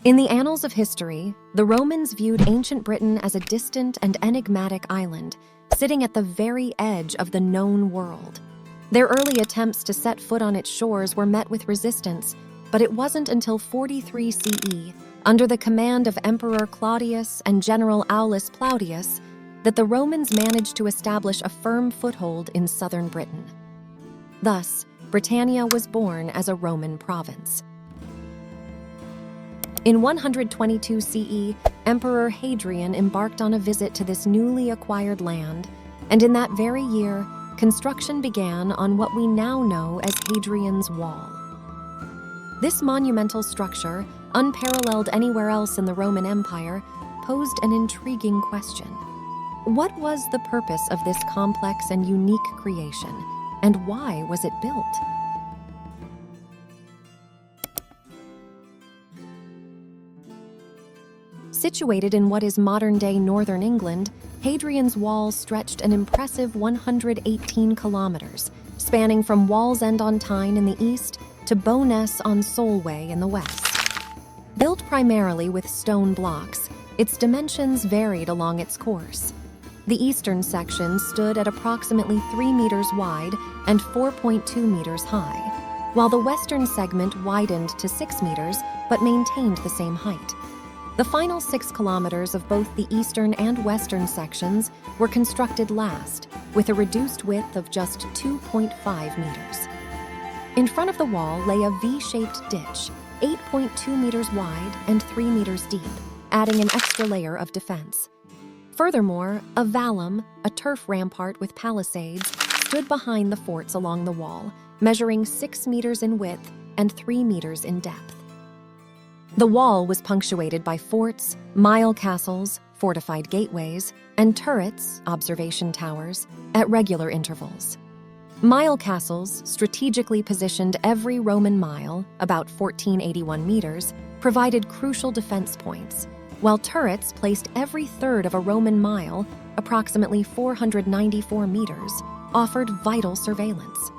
In the annals of history, the Romans viewed ancient Britain as a distant and enigmatic island, sitting at the very edge of the known world. Their early attempts to set foot on its shores were met with resistance, but it wasn't until 43 CE, under the command of Emperor Claudius and General Aulus Plautius, that the Romans managed to establish a firm foothold in southern Britain. Thus, Britannia was born as a Roman province. In 122 CE, Emperor Hadrian embarked on a visit to this newly acquired land, and in that very year, construction began on what we now know as Hadrian's Wall. This monumental structure, unparalleled anywhere else in the Roman Empire, posed an intriguing question. What was the purpose of this complex and unique creation, and why was it built? Situated in what is modern-day northern England, Hadrian's Wall stretched an impressive 118 kilometers, spanning from Wallsend-on-Tyne in the east to Bowness-on-Solway in the west. Built primarily with stone blocks, its dimensions varied along its course. The eastern section stood at approximately 3 meters wide and 4.2 meters high, while the western segment widened to 6 meters but maintained the same height. The final 6 kilometers of both the eastern and western sections were constructed last, with a reduced width of just 2.5 meters. In front of the wall lay a V-shaped ditch, 8.2 meters wide and 3 meters deep, adding an extra layer of defense. Furthermore, a vallum, a turf rampart with palisades, stood behind the forts along the wall, measuring 6 meters in width and 3 meters in depth. The wall was punctuated by forts, mile castles, fortified gateways, and turrets, observation towers, at regular intervals. Mile castles, strategically positioned every Roman mile, about 1481 meters, provided crucial defense points, while turrets placed every third of a Roman mile, approximately 494 meters, offered vital surveillance.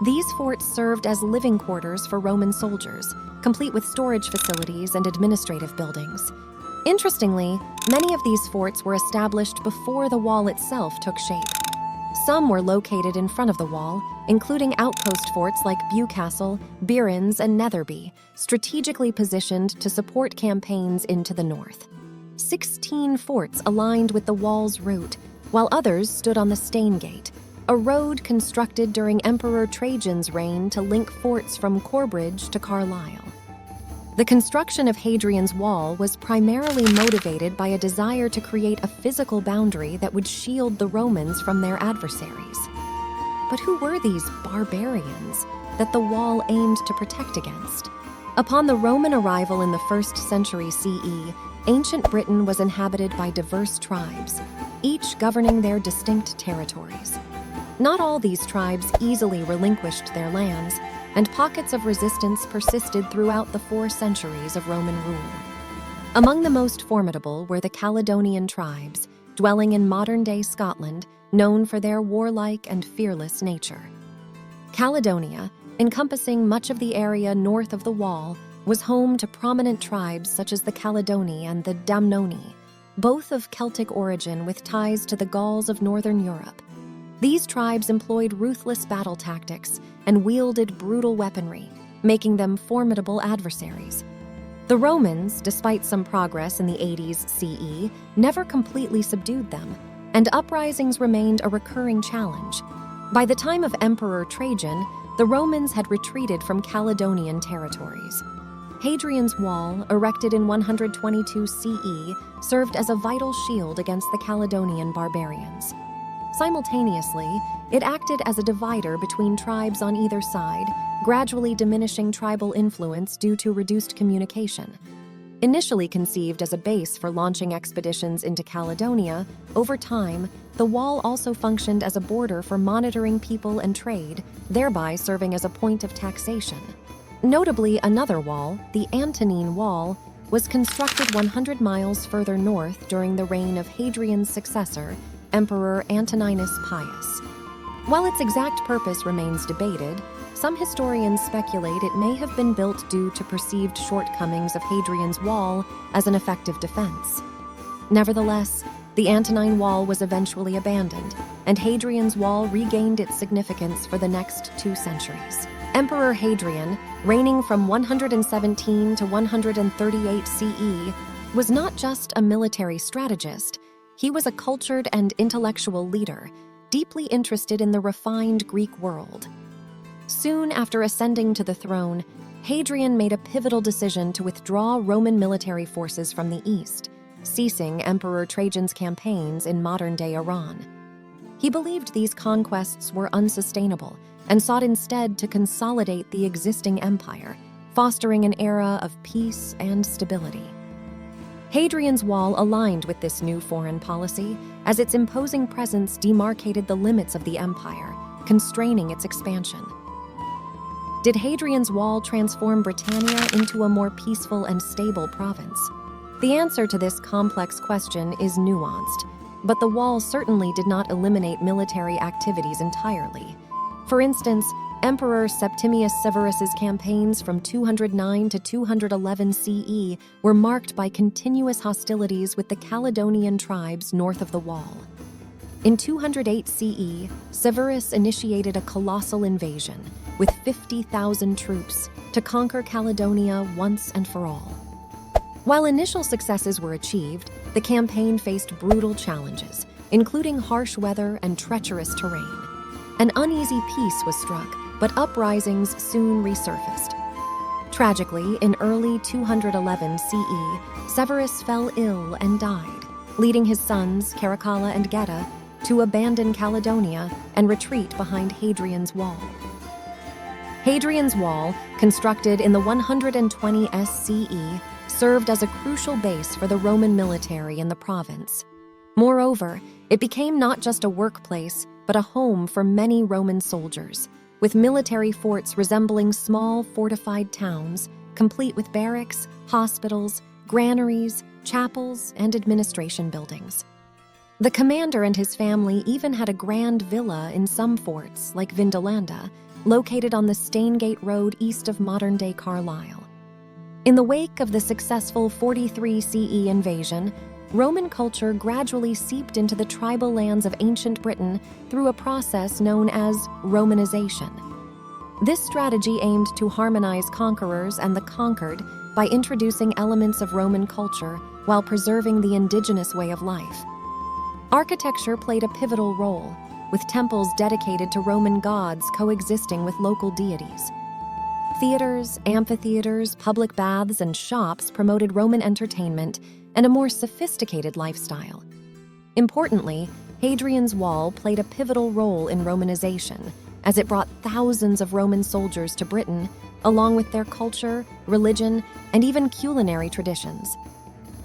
These forts served as living quarters for Roman soldiers, complete with storage facilities and administrative buildings. Interestingly, many of these forts were established before the wall itself took shape. Some were located in front of the wall, including outpost forts like Bewcastle, Byrnes, and Netherby, strategically positioned to support campaigns into the north. 16 forts aligned with the wall's route, while others stood on the Staingate, a road constructed during Emperor Trajan's reign to link forts from Corbridge to Carlisle. The construction of Hadrian's Wall was primarily motivated by a desire to create a physical boundary that would shield the Romans from their adversaries. But who were these barbarians that the wall aimed to protect against? Upon the Roman arrival in the 1st century CE, ancient Britain was inhabited by diverse tribes, each governing their distinct territories. Not all these tribes easily relinquished their lands, and pockets of resistance persisted throughout the 4 centuries of Roman rule. Among the most formidable were the Caledonian tribes, dwelling in modern-day Scotland, known for their warlike and fearless nature. Caledonia, encompassing much of the area north of the Wall, was home to prominent tribes such as the Caledoni and the Damnoni, both of Celtic origin with ties to the Gauls of northern Europe. These tribes employed ruthless battle tactics and wielded brutal weaponry, making them formidable adversaries. The Romans, despite some progress in the 80s CE, never completely subdued them, and uprisings remained a recurring challenge. By the time of Emperor Trajan, the Romans had retreated from Caledonian territories. Hadrian's Wall, erected in 122 CE, served as a vital shield against the Caledonian barbarians. Simultaneously, it acted as a divider between tribes on either side, gradually diminishing tribal influence due to reduced communication. Initially conceived as a base for launching expeditions into Caledonia, over time, the wall also functioned as a border for monitoring people and trade, thereby serving as a point of taxation. Notably, another wall, the Antonine Wall, was constructed 100 miles further north during the reign of Hadrian's successor, Emperor Antoninus Pius. While its exact purpose remains debated, Some historians speculate it may have been built due to perceived shortcomings of Hadrian's Wall as an effective defense. Nevertheless, the Antonine Wall was eventually abandoned, and Hadrian's Wall regained its significance for the next 2 centuries. Emperor Hadrian, reigning from 117 to 138 CE, was not just a military strategist, he was a cultured and intellectual leader, deeply interested in the refined Greek world. Soon after ascending to the throne, Hadrian made a pivotal decision to withdraw Roman military forces from the east, ceasing Emperor Trajan's campaigns in modern-day Iran. He believed these conquests were unsustainable and sought instead to consolidate the existing empire, fostering an era of peace and stability. Hadrian's Wall aligned with this new foreign policy, as its imposing presence demarcated the limits of the empire, constraining its expansion. Did Hadrian's Wall transform Britannia into a more peaceful and stable province? The answer to this complex question is nuanced, but the wall certainly did not eliminate military activities entirely. For instance, Emperor Septimius Severus's campaigns from 209 to 211 CE were marked by continuous hostilities with the Caledonian tribes north of the wall. In 208 CE, Severus initiated a colossal invasion with 50,000 troops to conquer Caledonia once and for all. While initial successes were achieved, the campaign faced brutal challenges, including harsh weather and treacherous terrain. An uneasy peace was struck, but uprisings soon resurfaced. Tragically, in early 211 CE, Severus fell ill and died, leading his sons, Caracalla and Geta, to abandon Caledonia and retreat behind Hadrian's Wall. Hadrian's Wall, constructed in the 120 SCE, served as a crucial base for the Roman military in the province. Moreover, it became not just a workplace, but a home for many Roman soldiers, with military forts resembling small fortified towns, complete with barracks, hospitals, granaries, chapels, and administration buildings. The commander and his family even had a grand villa in some forts, like Vindolanda, located on the Staingate Road east of modern-day Carlisle. In the wake of the successful 43 CE invasion, Roman culture gradually seeped into the tribal lands of ancient Britain through a process known as Romanization. This strategy aimed to harmonize conquerors and the conquered by introducing elements of Roman culture while preserving the indigenous way of life. Architecture played a pivotal role, with temples dedicated to Roman gods coexisting with local deities. Theaters, amphitheaters, public baths, and shops promoted Roman entertainment and a more sophisticated lifestyle. Importantly, Hadrian's Wall played a pivotal role in Romanization, as it brought thousands of Roman soldiers to Britain, along with their culture, religion, and even culinary traditions.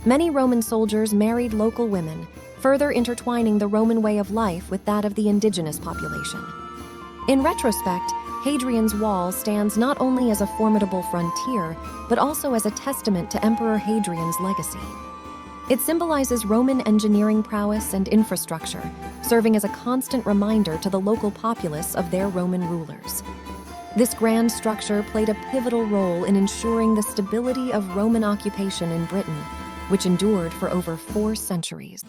Many Roman soldiers married local women, further intertwining the Roman way of life with that of the indigenous population. In retrospect, Hadrian's Wall stands not only as a formidable frontier, but also as a testament to Emperor Hadrian's legacy. It symbolizes Roman engineering prowess and infrastructure, serving as a constant reminder to the local populace of their Roman rulers. This grand structure played a pivotal role in ensuring the stability of Roman occupation in Britain, which endured for over 4 centuries.